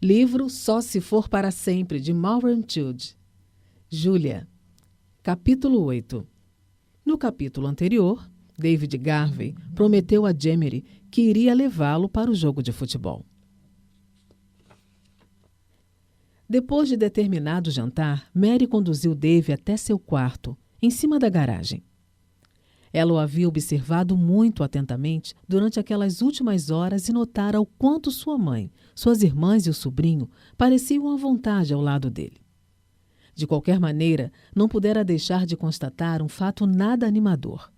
Livro Só Se For Para Sempre, de Maureen Judd. Julia. Capítulo 8. No capítulo anterior, David Garvey prometeu a Jemery que iria levá-lo para o jogo de futebol. Depois de determinado jantar, Mary conduziu Dave até seu quarto, em cima da garagem. Ela o havia observado muito atentamente durante aquelas últimas horas e notara o quanto sua mãe, suas irmãs e o sobrinho pareciam à vontade ao lado dele. De qualquer maneira, não pudera deixar de constatar um fato nada animador.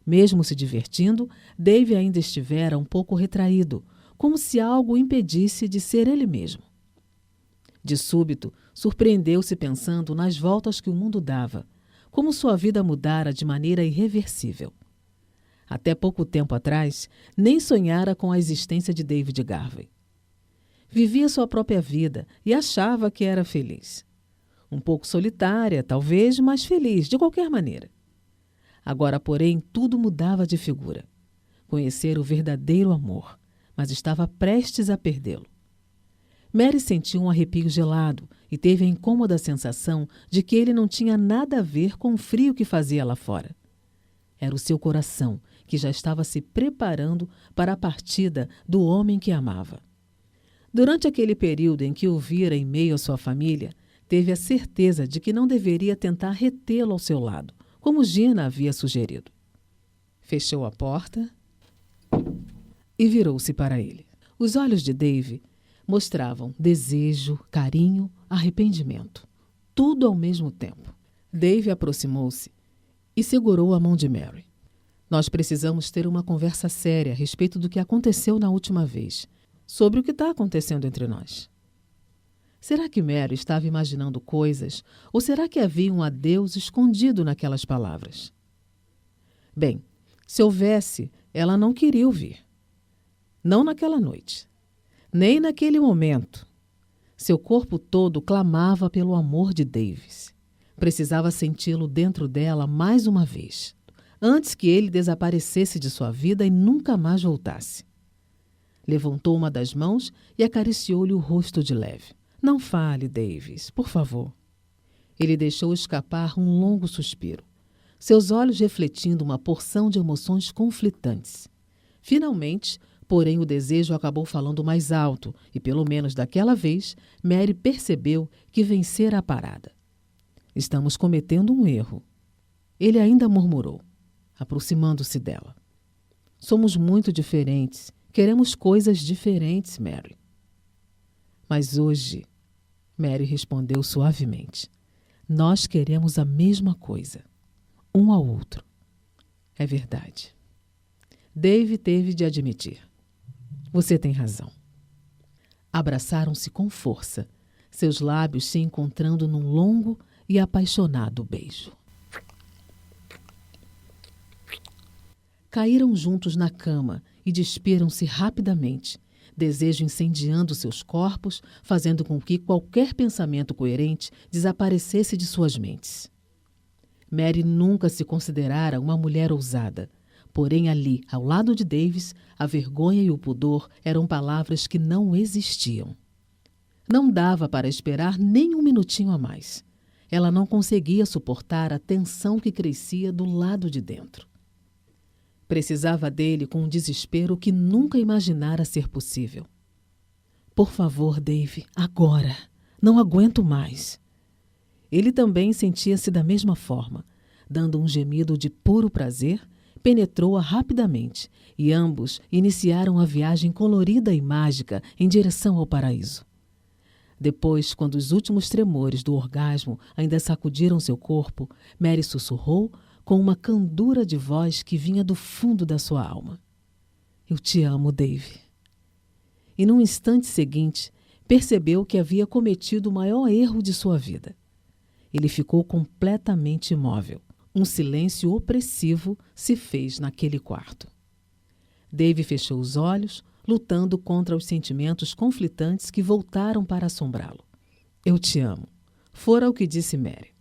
Mesmo se divertindo, Dave ainda estivera um pouco retraído, como se algo o impedisse de ser ele mesmo. De súbito, surpreendeu-se pensando nas voltas que o mundo dava, como sua vida mudara de maneira irreversível. Até pouco tempo atrás, nem sonhara com a existência de David Garvey. Vivia sua própria vida e achava que era feliz. Um pouco solitária, talvez, mas feliz, de qualquer maneira. Agora, porém, tudo mudava de figura. Conhecera o verdadeiro amor, mas estava prestes a perdê-lo. Mary sentiu um arrepio gelado e teve a incômoda sensação de que ele não tinha nada a ver com o frio que fazia lá fora. Era o seu coração que já estava se preparando para a partida do homem que amava. Durante aquele período em que o vira em meio à sua família, teve a certeza de que não deveria tentar retê-lo ao seu lado, como Gina havia sugerido. Fechou a porta e virou-se para ele. Os olhos de Dave mostravam desejo, carinho, arrependimento. Tudo ao mesmo tempo. Dave aproximou-se e segurou a mão de Mary. Nós precisamos ter uma conversa séria a respeito do que aconteceu na última vez, sobre o que está acontecendo entre nós. Será que Mary estava imaginando coisas ou será que havia um adeus escondido naquelas palavras? Bem, se houvesse, ela não queria ouvir. Não naquela noite. Nem naquele momento. Seu corpo todo clamava pelo amor de Davis. Precisava senti-lo dentro dela mais uma vez, antes que ele desaparecesse de sua vida e nunca mais voltasse. Levantou uma das mãos e acariciou-lhe o rosto de leve. Não fale, Davis, por favor. Ele deixou escapar um longo suspiro, seus olhos refletindo uma porção de emoções conflitantes. Finalmente, porém, o desejo acabou falando mais alto e, pelo menos daquela vez, Mary percebeu que vencera a parada. Estamos cometendo um erro. Ele ainda murmurou, aproximando-se dela. Somos muito diferentes. Queremos coisas diferentes, Mary. Mas hoje, Mary respondeu suavemente, nós queremos a mesma coisa, um ao outro. É verdade. Dave teve de admitir. Você tem razão. Abraçaram-se com força, seus lábios se encontrando num longo e apaixonado beijo. Caíram juntos na cama e despiram-se rapidamente, desejo incendiando seus corpos, fazendo com que qualquer pensamento coerente desaparecesse de suas mentes. Mary nunca se considerara uma mulher ousada. Porém, ali, ao lado de Davis, a vergonha e o pudor eram palavras que não existiam. Não dava para esperar nem um minutinho a mais. Ela não conseguia suportar a tensão que crescia do lado de dentro. Precisava dele com um desespero que nunca imaginara ser possível. Por favor, Dave, agora. Não aguento mais. Ele também sentia-se da mesma forma. Dando um gemido de puro prazer, penetrou-a rapidamente e ambos iniciaram a viagem colorida e mágica em direção ao paraíso. Depois, quando os últimos tremores do orgasmo ainda sacudiram seu corpo, Mary sussurrou com uma candura de voz que vinha do fundo da sua alma. Eu te amo, Dave. E num instante seguinte, percebeu que havia cometido o maior erro de sua vida. Ele ficou completamente imóvel. Um silêncio opressivo se fez naquele quarto. Dave fechou os olhos, lutando contra os sentimentos conflitantes que voltaram para assombrá-lo. Eu te amo, fora o que disse Mary.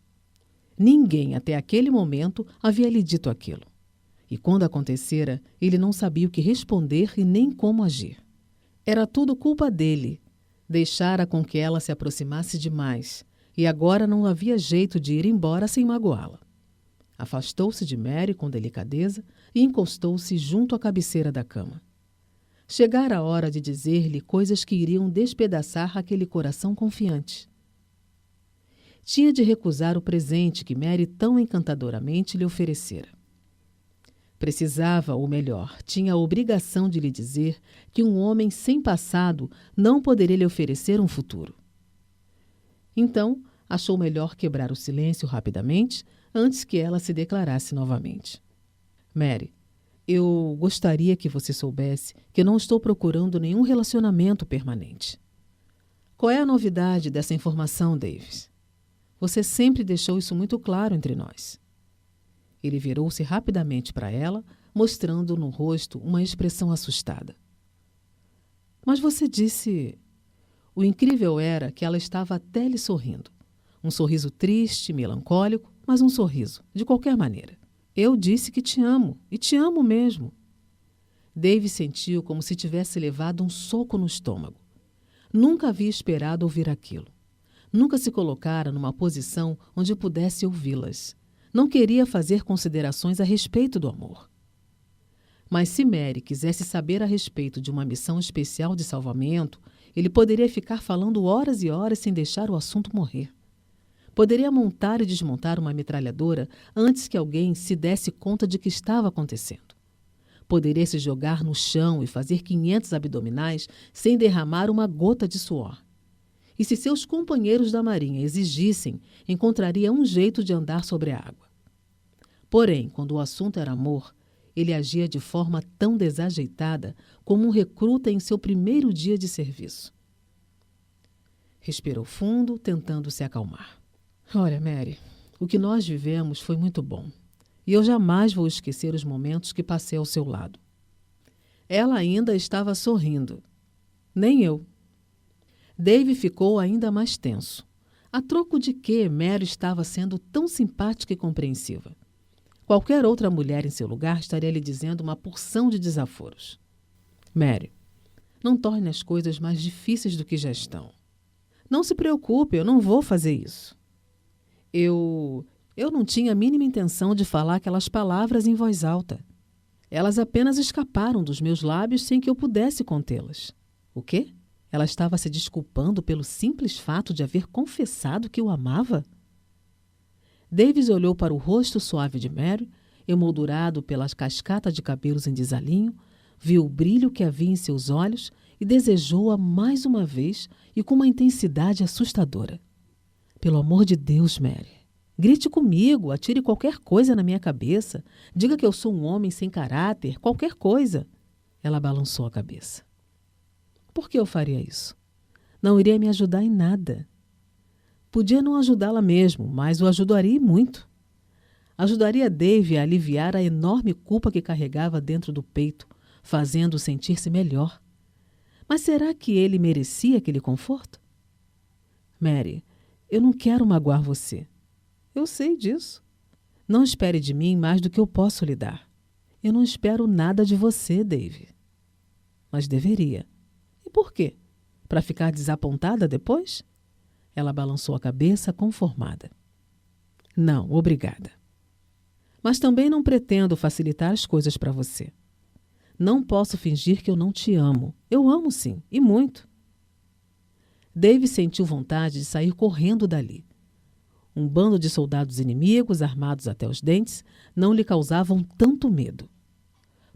Ninguém até aquele momento havia lhe dito aquilo. E quando acontecera, ele não sabia o que responder e nem como agir. Era tudo culpa dele. Deixara com que ela se aproximasse demais, e agora não havia jeito de ir embora sem magoá-la. Afastou-se de Mary com delicadeza e encostou-se junto à cabeceira da cama. Chegara a hora de dizer-lhe coisas que iriam despedaçar aquele coração confiante. Tinha de recusar o presente que Mary tão encantadoramente lhe oferecera. Precisava, ou melhor, tinha a obrigação de lhe dizer que um homem sem passado não poderia lhe oferecer um futuro. Então, achou melhor quebrar o silêncio rapidamente, antes que ela se declarasse novamente. Mary, eu gostaria que você soubesse que não estou procurando nenhum relacionamento permanente. Qual é a novidade dessa informação, Davis? Você sempre deixou isso muito claro entre nós. Ele virou-se rapidamente para ela, mostrando no rosto uma expressão assustada. Mas você disse... O incrível era que ela estava até lhe sorrindo. Um sorriso triste, melancólico, mas um sorriso, de qualquer maneira. Eu disse que te amo, e te amo mesmo. Dave sentiu como se tivesse levado um soco no estômago. Nunca havia esperado ouvir aquilo. Nunca se colocara numa posição onde pudesse ouvi-las. Não queria fazer considerações a respeito do amor. Mas se Mary quisesse saber a respeito de uma missão especial de salvamento, ele poderia ficar falando horas e horas sem deixar o assunto morrer. Poderia montar e desmontar uma metralhadora antes que alguém se desse conta de que estava acontecendo. Poderia se jogar no chão e fazer 500 abdominais sem derramar uma gota de suor. E se seus companheiros da marinha exigissem, encontraria um jeito de andar sobre a água. Porém, quando o assunto era amor, ele agia de forma tão desajeitada como um recruta em seu primeiro dia de serviço. Respirou fundo, tentando se acalmar. Olha, Mary, o que nós vivemos foi muito bom. E eu jamais vou esquecer os momentos que passei ao seu lado. Ela ainda estava sorrindo. Nem eu. Dave ficou ainda mais tenso. A troco de que Mary estava sendo tão simpática e compreensiva. Qualquer outra mulher em seu lugar estaria lhe dizendo uma porção de desaforos. Mary, não torne as coisas mais difíceis do que já estão. Não se preocupe, eu não vou fazer isso. Eu não tinha a mínima intenção de falar aquelas palavras em voz alta. Elas apenas escaparam dos meus lábios sem que eu pudesse contê-las. O quê? Ela estava se desculpando pelo simples fato de haver confessado que o amava? Davis olhou para o rosto suave de Mary, emoldurado pelas cascatas de cabelos em desalinho, viu o brilho que havia em seus olhos e desejou-a mais uma vez e com uma intensidade assustadora. Pelo amor de Deus, Mary, grite comigo, atire qualquer coisa na minha cabeça, diga que eu sou um homem sem caráter, qualquer coisa. Ela balançou a cabeça. Por que eu faria isso? Não iria me ajudar em nada. Podia não ajudá-la mesmo, mas o ajudaria muito. Ajudaria Dave a aliviar a enorme culpa que carregava dentro do peito, fazendo-o sentir-se melhor. Mas será que ele merecia aquele conforto? Mary, eu não quero magoar você. Eu sei disso. Não espere de mim mais do que eu posso lhe dar. Eu não espero nada de você, Dave. Mas deveria. E por quê? Para ficar desapontada depois? Ela balançou a cabeça conformada. Não, obrigada. Mas também não pretendo facilitar as coisas para você. Não posso fingir que eu não te amo. Eu amo sim, e muito. Dave sentiu vontade de sair correndo dali. Um bando de soldados inimigos, armados até os dentes, não lhe causavam tanto medo.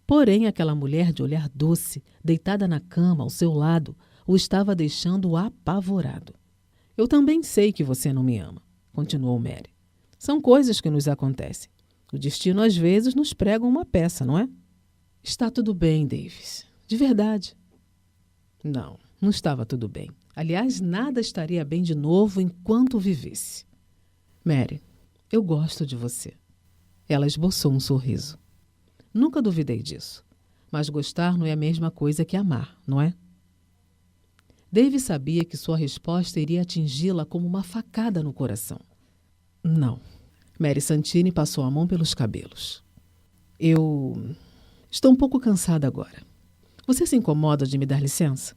Porém, aquela mulher de olhar doce, deitada na cama ao seu lado, o estava deixando apavorado. Eu também sei que você não me ama, continuou Mary. São coisas que nos acontecem. O destino às vezes nos prega uma peça, não é? Está tudo bem, Davis. De verdade. Não estava tudo bem. Aliás, nada estaria bem de novo enquanto vivesse. Mary, eu gosto de você. Ela esboçou um sorriso. Nunca duvidei disso. Mas gostar não é a mesma coisa que amar, não é? Dave sabia que sua resposta iria atingi-la como uma facada no coração. Não. Mary Santini passou a mão pelos cabelos. Eu estou um pouco cansada agora. Você se incomoda de me dar licença?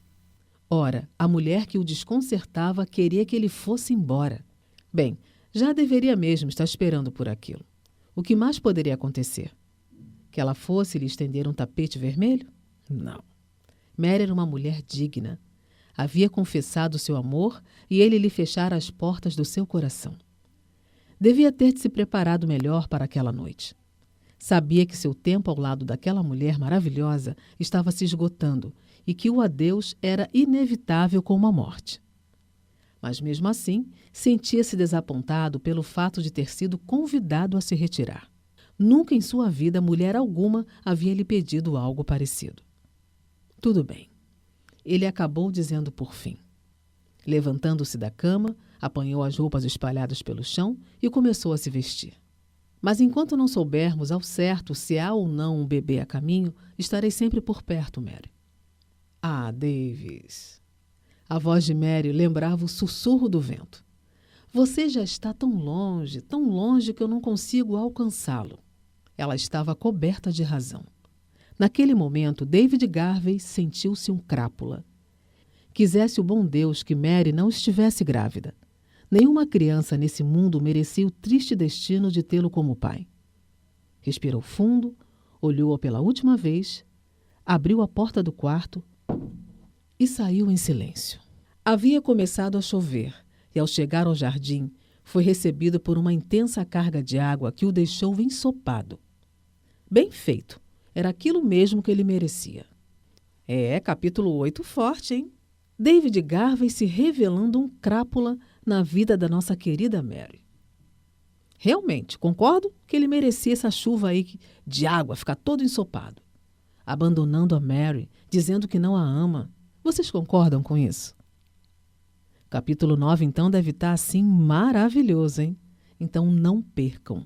Ora, a mulher que o desconcertava queria que ele fosse embora. Bem, já deveria mesmo estar esperando por aquilo. O que mais poderia acontecer? Que ela fosse lhe estender um tapete vermelho? Não. Mary era uma mulher digna. Havia confessado seu amor e ele lhe fechara as portas do seu coração. Devia ter se preparado melhor para aquela noite. Sabia que seu tempo ao lado daquela mulher maravilhosa estava se esgotando e que o adeus era inevitável como a morte. Mas mesmo assim, sentia-se desapontado pelo fato de ter sido convidado a se retirar. Nunca em sua vida mulher alguma havia lhe pedido algo parecido. Tudo bem. Ele acabou dizendo por fim. Levantando-se da cama, apanhou as roupas espalhadas pelo chão e começou a se vestir. Mas enquanto não soubermos ao certo se há ou não um bebê a caminho, estarei sempre por perto, Mary. Ah, Davis. A voz de Mary lembrava o sussurro do vento. Você já está tão longe que eu não consigo alcançá-lo. Ela estava coberta de razão. Naquele momento, David Garvey sentiu-se um crápula. Quisesse o bom Deus que Mary não estivesse grávida. Nenhuma criança nesse mundo merecia o triste destino de tê-lo como pai. Respirou fundo, olhou-a pela última vez, abriu a porta do quarto e saiu em silêncio. Havia começado a chover e, ao chegar ao jardim, foi recebido por uma intensa carga de água que o deixou ensopado. Bem feito. Era aquilo mesmo que ele merecia. Capítulo 8 forte, hein? David Garvey se revelando um crápula na vida da nossa querida Mary. Realmente, concordo que ele merecia essa chuva aí de água, ficar todo ensopado. Abandonando a Mary, dizendo que não a ama. Vocês concordam com isso? Capítulo 9, então, deve estar assim maravilhoso, hein? Então não percam.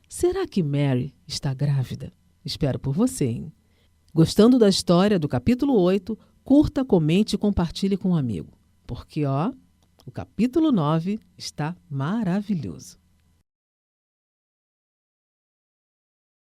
Será que Mary está grávida? Espero por você, hein? Gostando da história do capítulo 8, curta, comente e compartilhe com um amigo. Porque, o capítulo 9 está maravilhoso.